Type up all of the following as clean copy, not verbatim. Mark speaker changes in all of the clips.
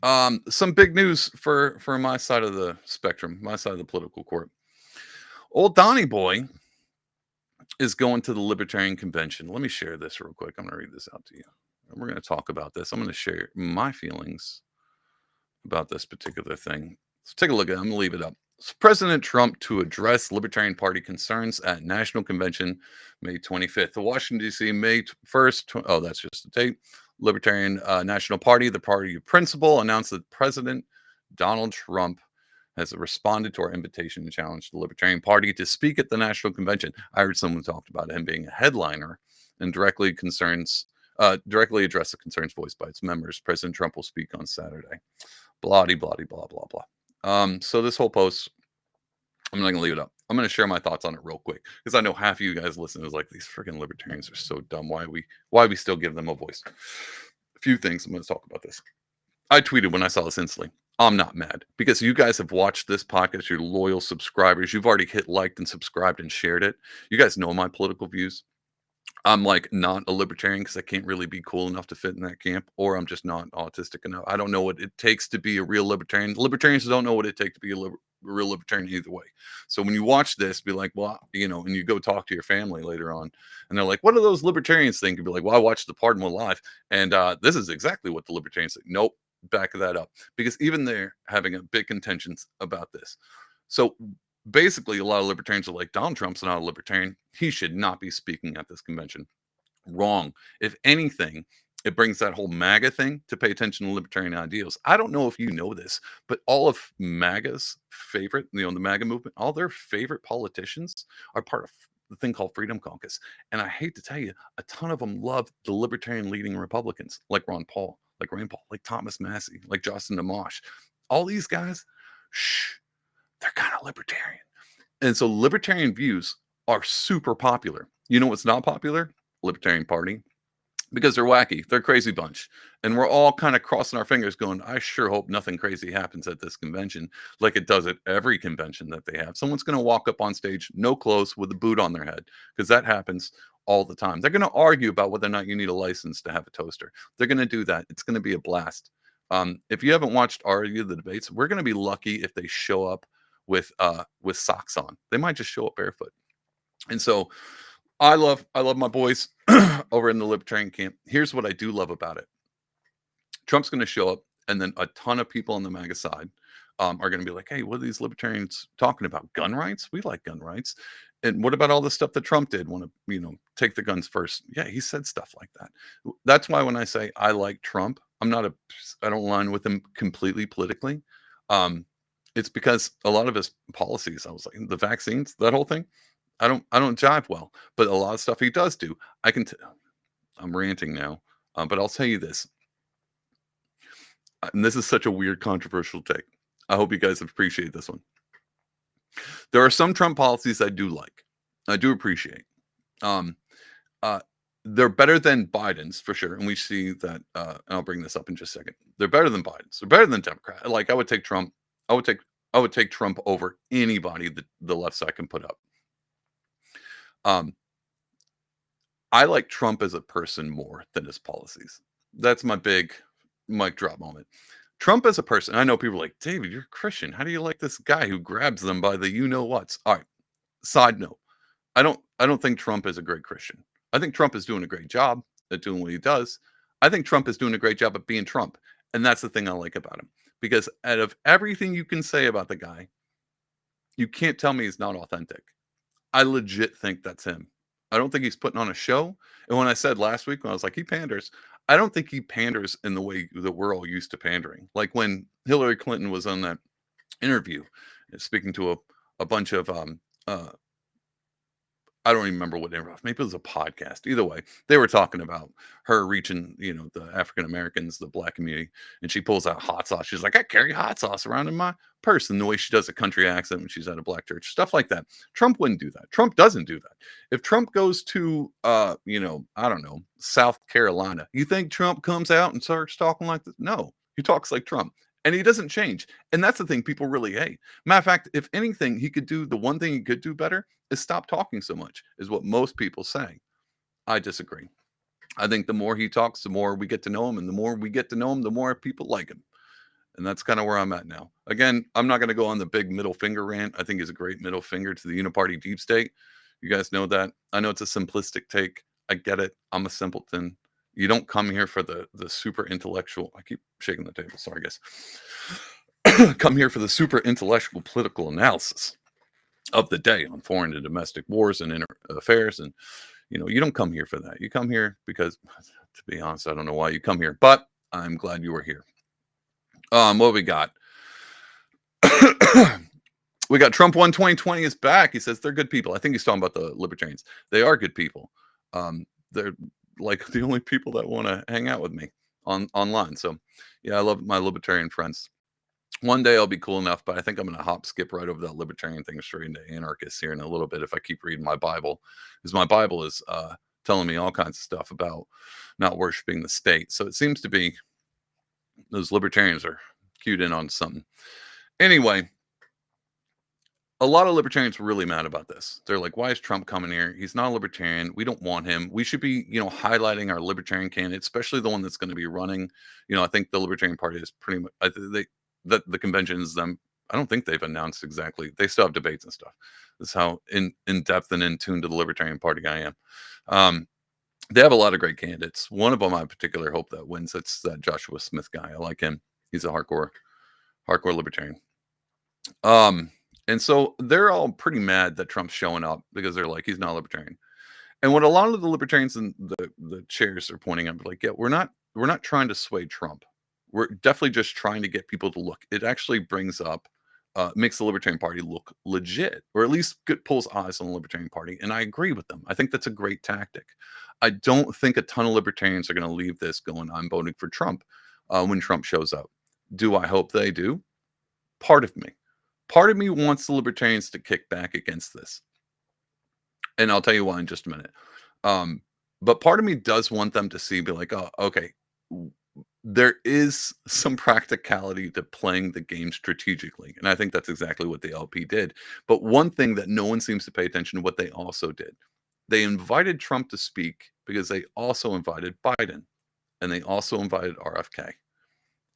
Speaker 1: Some big news for my side of the spectrum, my side of the political court. Old Donny Boy is going to the Libertarian Convention. Let me share this real quick. I'm going to read this out to you. And we're going to talk about this. I'm going to share my feelings about this particular thing. So take a look at it. I'm going to leave it up. So President Trump to address Libertarian Party concerns at National Convention May 25th. The Washington, D.C., May 1st. Oh, that's just the date. Libertarian National Party, the party of principle, announced that President Donald Trump has responded to our invitation to challenge the Libertarian Party to speak at the National Convention. I heard someone talked about him being a headliner and directly directly address the concerns voiced by its members. President Trump will speak on Saturday. Bloody, bloody, blah, blah, blah. So this whole post, I'm not going to leave it up. I'm going to share my thoughts on it real quick because I know half of you guys listening is like, these freaking libertarians are so dumb. Why we still give them a voice? A few things. I'm going to talk about this. I tweeted when I saw this instantly. I'm not mad because you guys have watched this podcast. You're loyal subscribers. You've already hit liked and subscribed and shared it. You guys know my political views. I'm like not a libertarian because I can't really be cool enough to fit in that camp, or I'm just not autistic enough. I don't know what it takes to be a real libertarian. Libertarians don't know what it takes to be a real libertarian either way. So when you watch this, be like, well, and you go talk to your family later on, and they're like, what do those libertarians think? And be like, well, I watched the Pardon One live, and this is exactly what the libertarians think. Nope, back that up, because even they're having a big contentions about this. So basically, a lot of libertarians are like, Donald Trump's not a libertarian. He should not be speaking at this convention. Wrong. If anything, it brings that whole MAGA thing to pay attention to libertarian ideals. I don't know if you know this, but all of MAGA's favorite, the MAGA movement, all their favorite politicians are part of the thing called Freedom Caucus. And I hate to tell you, a ton of them love the libertarian leading Republicans, like Ron Paul, like Rand Paul, like Thomas Massey, like Justin Amash. All these guys, they're kind of libertarian. And so libertarian views are super popular. You know what's not popular? Libertarian Party. Because they're wacky. They're a crazy bunch. And we're all kind of crossing our fingers going, I sure hope nothing crazy happens at this convention like it does at every convention that they have. Someone's going to walk up on stage, no clothes, with a boot on their head, because that happens all the time. They're going to argue about whether or not you need a license to have a toaster. They're going to do that. It's going to be a blast. If you haven't watched any of the debates, we're going to be lucky if they show up with socks on. They might just show up barefoot. And so I love my boys over in the libertarian camp. Here's what I do love about it. Trump's going to show up, and then a ton of people on the MAGA side are going to be like, hey, what are these libertarians talking about? Gun rights? We like gun rights. And what about all the stuff that Trump did? Want to, take the guns first? Yeah, he said stuff like that. That's why when I say I like Trump, I don't align with him completely politically. It's because a lot of his policies, I was like, the vaccines, that whole thing, I don't jive well. But a lot of stuff he does do, I'm ranting now, but I'll tell you this, and this is such a weird, controversial take. I hope you guys appreciate this one. There are some Trump policies I do like. I do appreciate. They're better than Biden's for sure, and we see that. And I'll bring this up in just a second. They're better than Biden's. They're better than Democrat. Like I would take Trump. I would take Trump over anybody that the left side can put up. I like Trump as a person more than his policies. That's my big mic drop moment. Trump as a person, I know people are like, David, you're a Christian. How do you like this guy who grabs them by the you-know-whats? All right, side note. I don't think Trump is a great Christian. I think Trump is doing a great job at doing what he does. I think Trump is doing a great job at being Trump. And that's the thing I like about him. Because out of everything you can say about the guy, you can't tell me he's not authentic. I legit think that's him. I don't think he's putting on a show. And when I said last week, when I was like, he panders, I don't think he panders in the way that we're all used to pandering. Like when Hillary Clinton was on that interview, speaking to a bunch of, I don't even remember what interview, maybe it was a podcast. Either way, they were talking about her reaching, the African Americans, the black community, and she pulls out hot sauce. She's like, I carry hot sauce around in my purse, and the way she does a country accent when she's at a black church, stuff like that. Trump wouldn't do that. Trump doesn't do that. If Trump goes to, I don't know, South Carolina, you think Trump comes out and starts talking like this? No, he talks like Trump. And he doesn't change. And that's the thing people really hate. Matter of fact, if anything, the one thing he could do better is stop talking so much, is what most people say. I disagree. I think the more he talks, the more we get to know him. And the more we get to know him, the more people like him. And that's kind of where I'm at now. Again, I'm not going to go on the big middle finger rant. I think it's a great middle finger to the uniparty deep state. You guys know that. I know it's a simplistic take. I get it. I'm a simpleton. You don't come here for the super intellectual. I keep shaking the table. Sorry, guys. Come here for the super intellectual political analysis of the day on foreign and domestic wars and inner affairs. And you don't come here for that. You come here because, to be honest, I don't know why you come here, but I'm glad you were here. What we got? We got Trump won 2020 is back. He says they're good people. I think he's talking about the libertarians. They are good people. They're like the only people that want to hang out with me online. So yeah, I love my libertarian friends. One day I'll be cool enough, but I think I'm going to hop skip right over that libertarian thing straight into anarchists here in a little bit if I keep reading my Bible, because my Bible is telling me all kinds of stuff about not worshiping the state. So it seems to be those libertarians are cued in on something. Anyway, a lot of libertarians were really mad about this. They're like, why is Trump coming here? He's not a libertarian. We don't want him. We should be, highlighting our libertarian candidate, especially the one that's going to be running. I think the Libertarian Party is pretty much, the convention is them. I don't think they've announced exactly. They still have debates and stuff. That's how in depth and in tune to the Libertarian Party I am. They have a lot of great candidates. One of them I particularly hope that wins. It's that Joshua Smith guy. I like him. He's a hardcore libertarian. And so they're all pretty mad that Trump's showing up because they're like, he's not a libertarian. And what a lot of the libertarians in the chairs are pointing out, like, yeah, we're not trying to sway Trump. We're definitely just trying to get people to look. It actually brings up, makes the Libertarian Party look legit, or at least pulls eyes on the Libertarian Party. And I agree with them. I think that's a great tactic. I don't think a ton of libertarians are going to leave this going, I'm voting for Trump when Trump shows up. Do I hope they do? Part of me wants the libertarians to kick back against this. And I'll tell you why in just a minute. But part of me does want them to be like, oh, okay, there is some practicality to playing the game strategically. And I think that's exactly what the LP did. But one thing that no one seems to pay attention to what they also did. They invited Trump to speak because they also invited Biden. And they also invited RFK.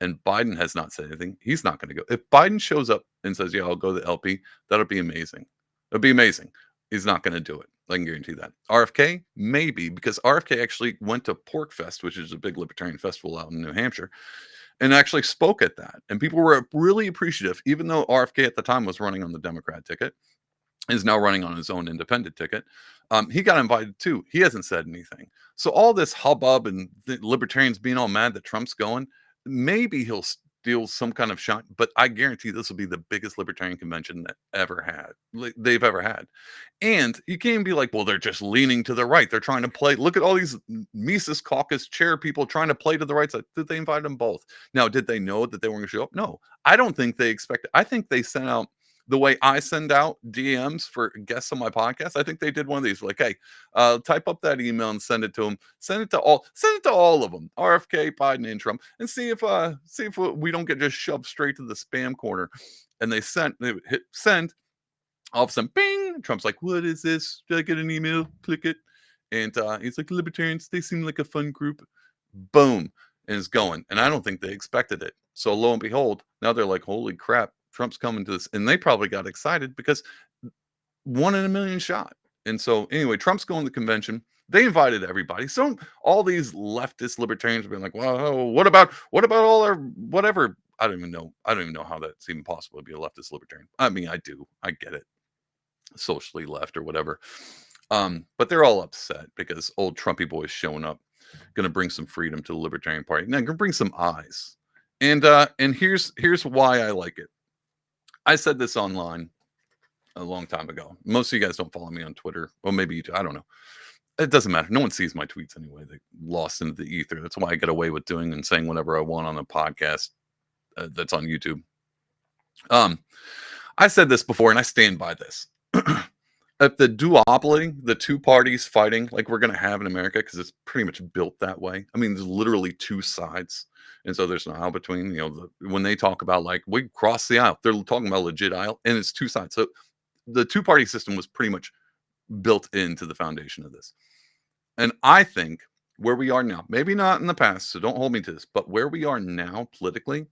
Speaker 1: And Biden has not said anything. He's not going to go. If Biden shows up and says, yeah, I'll go to the LP, that'll be amazing. It'll be amazing. He's not going to do it. I can guarantee that. RFK, maybe, because RFK actually went to Pork Fest, which is a big libertarian festival out in New Hampshire, and actually spoke at that. And people were really appreciative, even though RFK at the time was running on the Democrat ticket, is now running on his own independent ticket. He got invited too. He hasn't said anything. So all this hubbub and the libertarians being all mad that Trump's going, maybe he'll steal some kind of shot, but I guarantee this will be the biggest libertarian convention that they've ever had. And you can't be like, well, they're just leaning to the right. They're trying to play. Look at all these Mises Caucus chair people trying to play to the right side. Did they invite them both? Now, did they know that they weren't going to show up? No, I don't think they expected. I think they sent out the way I send out DMs for guests on my podcast. I think they did one of these, like, hey, type up that email and send it to them. Send it to all of them, RFK, Biden, and Trump, and see if we don't get just shoved straight to the spam corner. And they hit send. All of a sudden, bing! Trump's like, what is this? Did I get an email? Click it. And he's like, libertarians, they seem like a fun group. Boom. And it's going. And I don't think they expected it. So lo and behold, now they're like, holy crap, Trump's coming to this. And they probably got excited because 1 in a million shot. And so anyway, Trump's going to the convention. They invited everybody. So all these leftist libertarians have been like, well, what about all our whatever? I don't even know how that's even possible to be a leftist libertarian. I mean, I do. I get it. Socially left or whatever. But they're all upset because old Trumpy boy's showing up, going to bring some freedom to the Libertarian Party. Now, going to bring some eyes. And here's why I like it. I said this online a long time ago. Most of you guys don't follow me on Twitter. Well, maybe you do. I don't know. It doesn't matter. No one sees my tweets anyway. They lost into the ether. That's why I get away with doing and saying whatever I want on a podcast that's on YouTube. I said this before, and I stand by this. If the duopoly, the two parties fighting like we're going to have in America, because it's pretty much built that way. I mean, there's literally two sides. And so there's an aisle between, when they talk about like we cross the aisle, they're talking about legit aisle, and it's two sides. So the two-party system was pretty much built into the foundation of this. And I think where we are now, maybe not in the past, so don't hold me to this, but where we are now politically,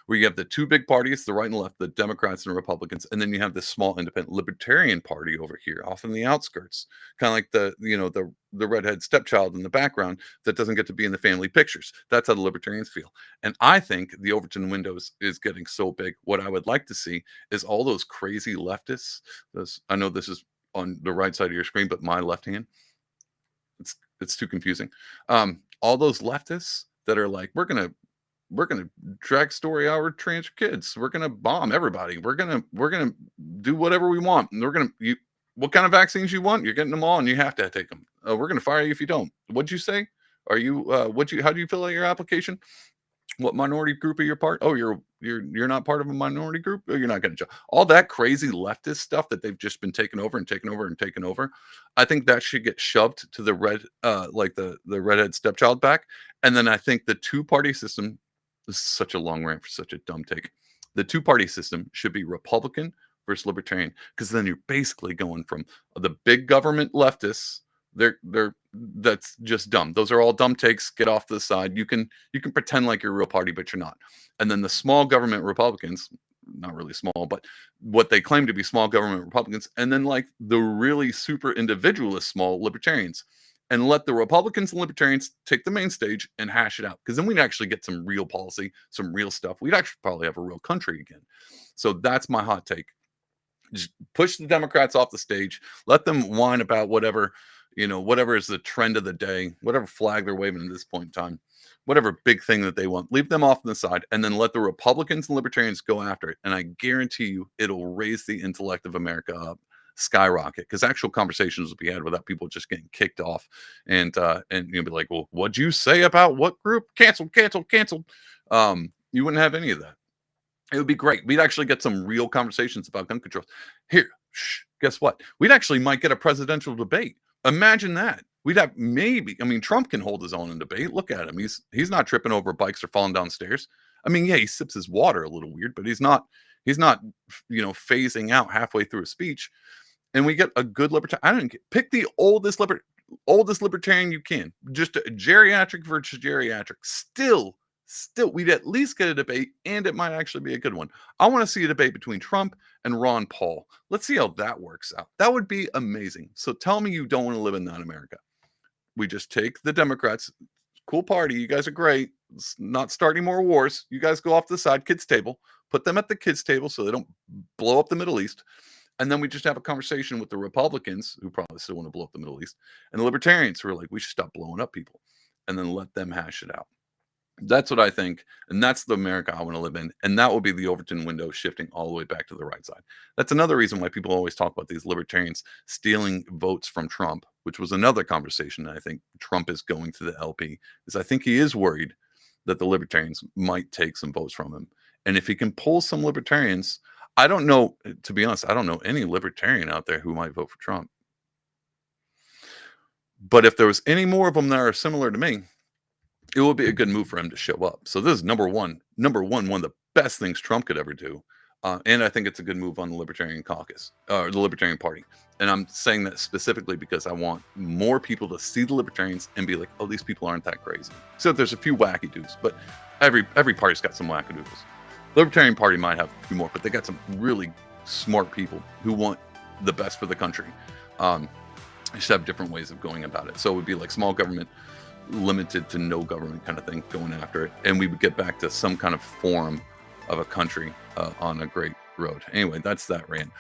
Speaker 1: where you have the two big parties, the right and left, the Democrats and Republicans, and then you have this small independent Libertarian Party over here, off in the outskirts, kind of like the redhead stepchild in the background that doesn't get to be in the family pictures. That's how the Libertarians feel. And I think the Overton windows is getting so big. What I would like to see is all those crazy leftists. I know this is on the right side of your screen, but my left hand, it's too confusing. All those leftists that are like, we're gonna drag story hour trans kids. We're gonna bomb everybody. We're gonna do whatever we want. And what kind of vaccines you want? You're getting them all, and you have to take them. We're gonna fire you if you don't. What'd you say? Are you how do you fill out your application? What minority group are you part? Oh, you're not part of a minority group. Oh, you're not going to all that crazy leftist stuff that they've just been taking over and taking over and taking over. I think that should get shoved to the like the redhead stepchild back. And then I think the two-party system. This is such a long rant for such a dumb take. The two-party system should be Republican versus Libertarian, because then you're basically going from the big government leftists. That's just dumb. Those are all dumb takes. Get off to the side. You can pretend like you're a real party, but you're not. And then the small government Republicans, not really small, but what they claim to be small government Republicans, and then like the really super individualist small libertarians, and let the Republicans and Libertarians take the main stage and hash it out. Because then we'd actually get some real policy, some real stuff. We'd actually probably have a real country again. So that's my hot take. Just push the Democrats off the stage. Let them whine about whatever is the trend of the day, whatever flag they're waving at this point in time, whatever big thing that they want. Leave them off on the side, and then let the Republicans and Libertarians go after it. And I guarantee you it'll raise the intellect of America up, skyrocket, because actual conversations will be had without people just getting kicked off and you'll be like, well, what'd you say about what group? Canceled. You wouldn't have any of that. It would be great. We'd actually get some real conversations about gun control. Here, guess what? We'd actually might get a presidential debate. Imagine that. We'd have Trump can hold his own in debate. Look at him. He's not tripping over bikes or falling down stairs. Yeah, he sips his water a little weird, but he's not, phasing out halfway through a speech. And we get a good libertarian. Pick the oldest libertarian you can. Just a geriatric versus geriatric. Still, we'd at least get a debate, and it might actually be a good one. I want to see a debate between Trump and Ron Paul. Let's see how that works out. That would be amazing. So tell me you don't want to live in that America. We just take the Democrats. Cool party. You guys are great. It's not starting more wars. You guys go off to the side, kids' table. Put them at the kids' table so they don't blow up the Middle East. And then we just have a conversation with the Republicans, who probably still want to blow up the Middle East, and the Libertarians, who are like, we should stop blowing up people, and then let them hash it out. That's what I think, and that's the America I want to live in, and that will be the Overton window shifting all the way back to the right side. That's another reason why people always talk about these libertarians stealing votes from Trump, which was another conversation that I think Trump is going to the LP, is I think he is worried that the libertarians might take some votes from him. And if he can pull some libertarians, I don't know, to be honest, I don't know any libertarian out there who might vote for Trump. But if there was any more of them that are similar to me, it would be a good move for him to show up. So this is number one, one of the best things Trump could ever do. And I think it's a good move on the Libertarian caucus, or the Libertarian Party. And I'm saying that specifically because I want more people to see the Libertarians and be like, oh, these people aren't that crazy. So there's a few wacky dudes, but every party's got some wackadoodles. Libertarian Party might have a few more, but they got some really smart people who want the best for the country. Just have different ways of going about it. So it would be like small government, limited to no government kind of thing, going after it. And we would get back to some kind of form of a country on a great road. Anyway, that's that rant.